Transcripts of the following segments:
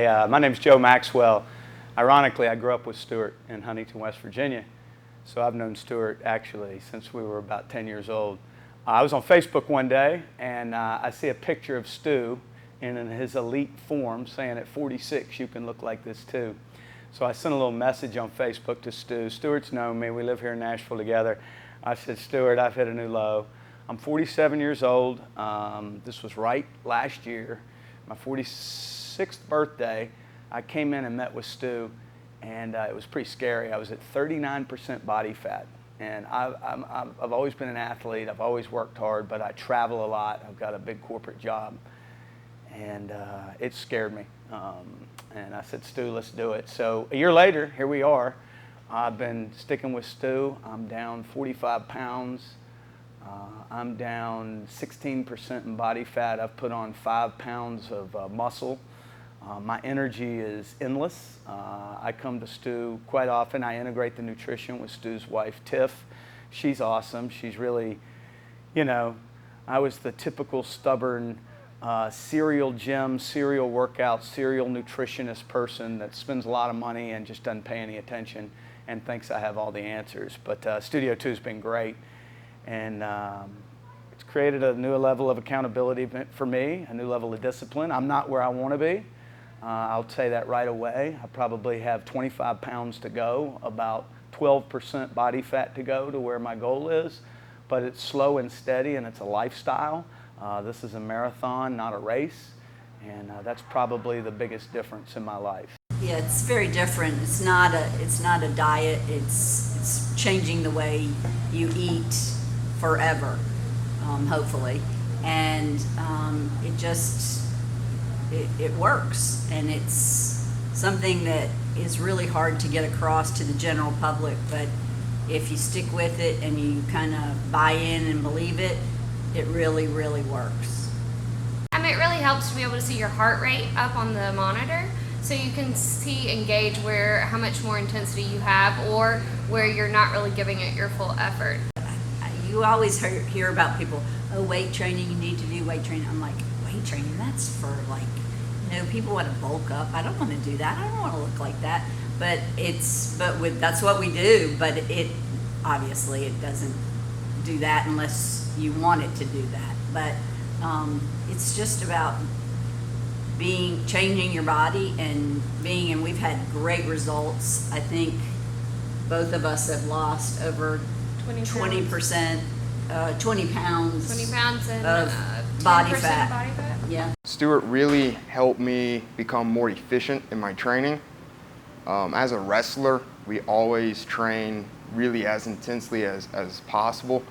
Hi, my name's Joe Maxwell. Ironically, I grew up with Stuart in Huntington, West Virginia. So I've known Stuart actually since we were about 10 years old. I was on Facebook one day and I see a picture of Stu in his elite form saying at 46 you can look like this too. So I sent a little message on Facebook to Stu. Stuart's known me, we live here in Nashville together. I said, Stuart, I've hit a new low. I'm 47 years old. This was right last year, my 46th birthday. I came in and met with Stu, and it was pretty scary. I was at 39% body fat, and I've always been an athlete. I've always worked hard, but I travel a lot. I've got a big corporate job, and it scared me. And I said, Stu, let's do it. So a year later, here we are. I've been sticking with Stu. I'm down 45 pounds. I'm down 16% in body fat. I've put on 5 pounds of muscle. My energy is endless. I come to Stu quite often. I integrate the nutrition with Stu's wife, Tiff. She's awesome. She's really, you know, I was the typical stubborn serial gym, serial workout, serial nutritionist person that spends a lot of money and just doesn't pay any attention and thinks I have all the answers. But StudiO2 has been great, and it's created a new level of accountability for me, a new level of discipline. I'm not where I want to be. I'll say that right away. I probably have 25 pounds to go, about 12% body fat to go to where my goal is, but it's slow and steady and it's a lifestyle. This is a marathon, not a race, and that's probably the biggest difference in my life. Yeah, it's very different. It's not a diet. It's changing the way you eat forever, hopefully, and it works, and it's something that is really hard to get across to the general public, but if you stick with it and you kind of buy in and believe it, it really, really works. It really helps to be able to see your heart rate up on the monitor, so you can see and gauge how much more intensity you have or where you're not really giving it your full effort. You always hear about people, oh, weight training, you need to do weight training. I'm like, weight training, that's for people want to bulk up. I don't want to do that. I don't want to look like that. But that's what we do. But it obviously it doesn't do that unless you want it to do that. But it's just about changing your body and we've had great results. I think both of us have lost over 20%, 20 pounds and body fat. Yeah. Stuart really helped me become more efficient in my training. As a wrestler, we always train really as intensely as possible.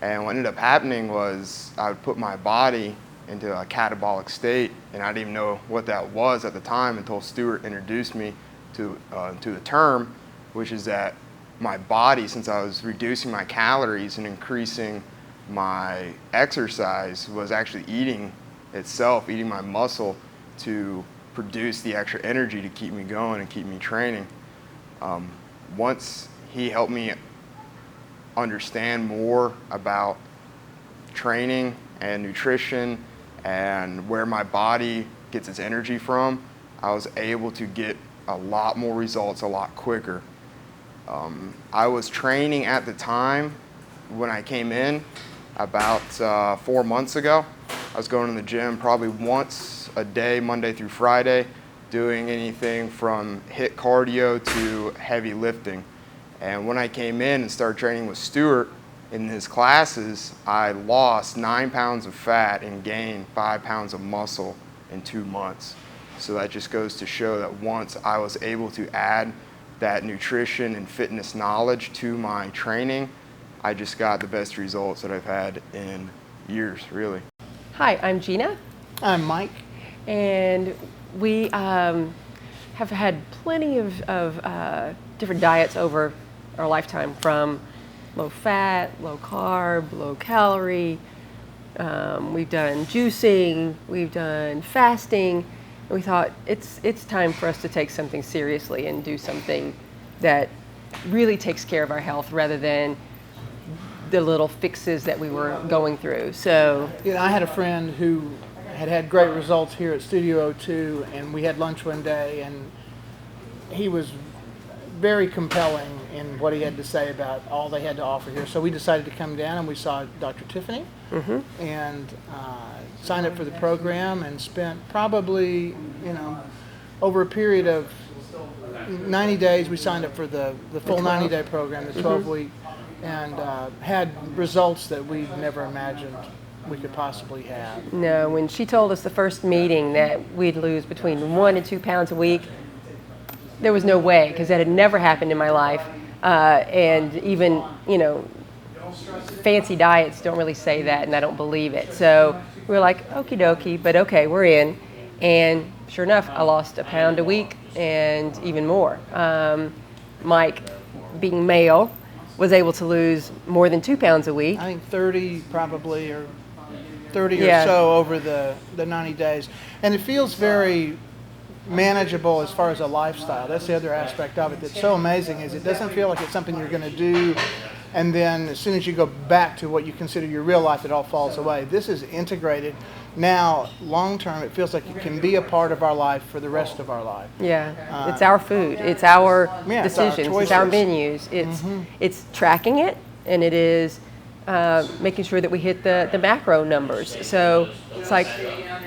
And what ended up happening was I would put my body into a catabolic state, and I didn't even know what that was at the time until Stuart introduced me to the term, which is that my body, since I was reducing my calories and increasing my exercise, was actually eating my muscle to produce the extra energy to keep me going and keep me training. Once he helped me understand more about training and nutrition and where my body gets its energy from, I was able to get a lot more results a lot quicker. I was training at the time when I came in about 4 months ago. I was going to the gym probably once a day, Monday through Friday, doing anything from HIIT cardio to heavy lifting. And when I came in and started training with Stuart in his classes, I lost 9 pounds of fat and gained 5 pounds of muscle in 2 months. So that just goes to show that once I was able to add that nutrition and fitness knowledge to my training, I just got the best results that I've had in years, really. Hi, I'm Gina. I'm Mike. And we have had plenty of different diets over our lifetime, from low fat, low carb, low calorie. We've done juicing, we've done fasting, and we thought it's time for us to take something seriously and do something that really takes care of our health rather than the little fixes that we were going through. So I had a friend who had great results here at StudiO2, and we had lunch one day, and he was very compelling in what he had to say about all they had to offer here. So we decided to come down, and we saw Dr. Tiffany and signed up for the program, and spent probably, over a period of 90 days, we signed up for the full 90-day program, the 12-week, and had results that we never imagined we could possibly have. No, when she told us the first meeting that we'd lose between 1 and 2 pounds a week, there was no way, because that had never happened in my life. And even, fancy diets don't really say that, and I don't believe it. So we were like, okie dokie, but okay, we're in. And sure enough, I lost a pound a week and even more. Mike, being male, was able to lose more than 2 pounds a week. I think 30 probably, or 30 Yeah. or so over the 90 days. And it feels very manageable as far as a lifestyle. That's the other aspect of it that's so amazing, is it doesn't feel like it's something you're going to do, and then as soon as you go back to what you consider your real life, it all falls away. This is integrated. Now, long term, it feels like it can be a part of our life for the rest of our life. Yeah, it's our food, it's our it's our decisions, it's our choices. menus, it's tracking it, and it is making sure that we hit the macro numbers. So it's like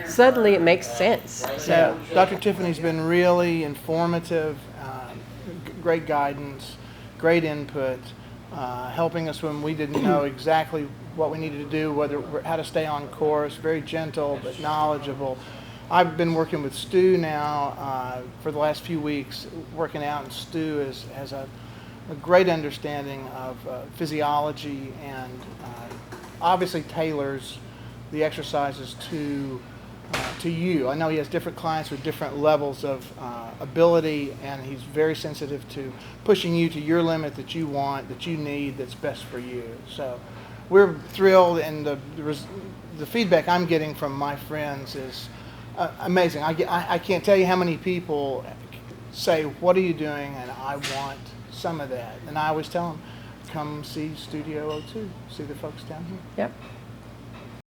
suddenly it makes sense. So Dr. Tiffany's been really informative, great guidance, great input, helping us when we didn't know exactly what we needed to do, how to stay on course, very gentle but knowledgeable. I've been working with Stu now for the last few weeks, working out, and Stu has a great understanding of physiology, and obviously tailors the exercises to you. I know he has different clients with different levels of ability, and he's very sensitive to pushing you to your limit that you want, that you need, that's best for you. So we're thrilled, and the feedback I'm getting from my friends is amazing. I can't tell you how many people say, "What are you doing?" and I want some of that. And I always tell them, come see StudiO2, see the folks down here. yep.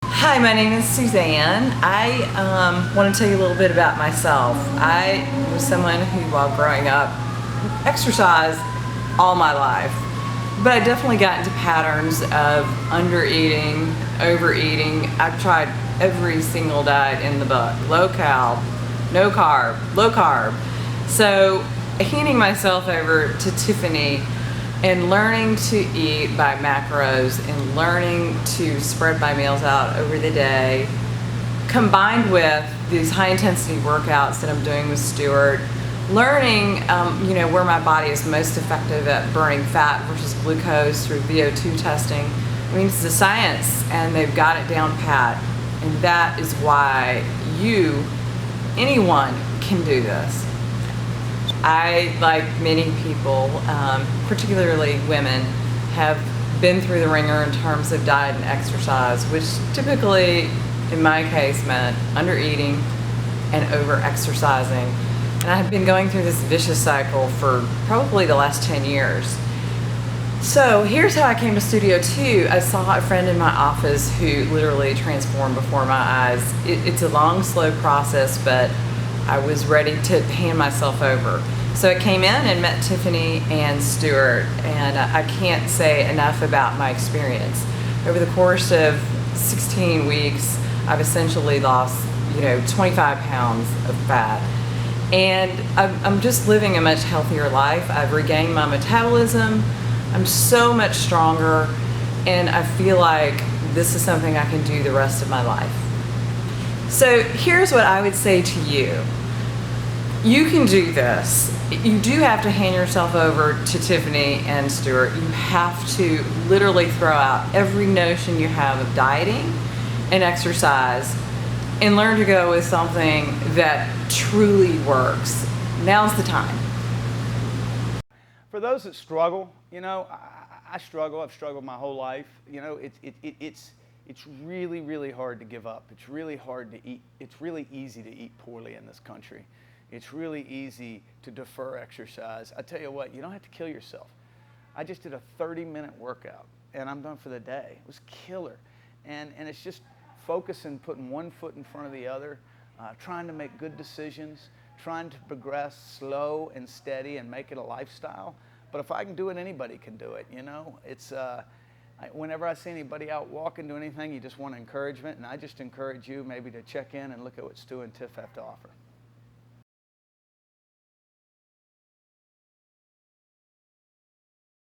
Hi, my name is Suzanne. I want to tell you a little bit about myself. I was someone who, while growing up, exercised all my life. But I definitely got into patterns of under-eating, overeating. I've tried every single diet in the book. Low cal, no carb, low carb. So handing myself over to Tiffany and learning to eat by macros and learning to spread my meals out over the day, combined with these high-intensity workouts that I'm doing with Stuart, learning where my body is most effective at burning fat versus glucose through VO2 testing. I mean, it's a science, and they've got it down pat, and that is why anyone can do this. I, like many people, particularly women, have been through the ringer in terms of diet and exercise, which typically, in my case, meant under-eating and over-exercising. And I've been going through this vicious cycle for probably the last 10 years. So here's how I came to StudiO2. I saw a friend in my office who literally transformed before my eyes. It's a long, slow process, but I was ready to hand myself over. So I came in and met Tiffany and Stuart, and I can't say enough about my experience. Over the course of 16 weeks, I've essentially lost, 25 pounds of fat. And I'm just living a much healthier life. I've regained my metabolism. I'm so much stronger, and I feel like this is something I can do the rest of my life. So here's what I would say to you. You can do this. You do have to hand yourself over to Tiffany and Stuart. You have to literally throw out every notion you have of dieting and exercise and learn to go with something that truly works. Now's the time. For those that struggle, I struggle. I've struggled my whole life. It's really, really hard to give up. It's really hard to eat. It's really easy to eat poorly in this country. It's really easy to defer exercise. I tell you what, you don't have to kill yourself. I just did a 30-minute workout, and I'm done for the day. It was killer. And it's just focusing, putting one foot in front of the other, trying to make good decisions, trying to progress slow and steady and make it a lifestyle. But if I can do it, anybody can do it, you know? It's, whenever I see anybody out walking, doing anything, you just want encouragement, and I just encourage you maybe to check in and look at what Stu and Tiff have to offer.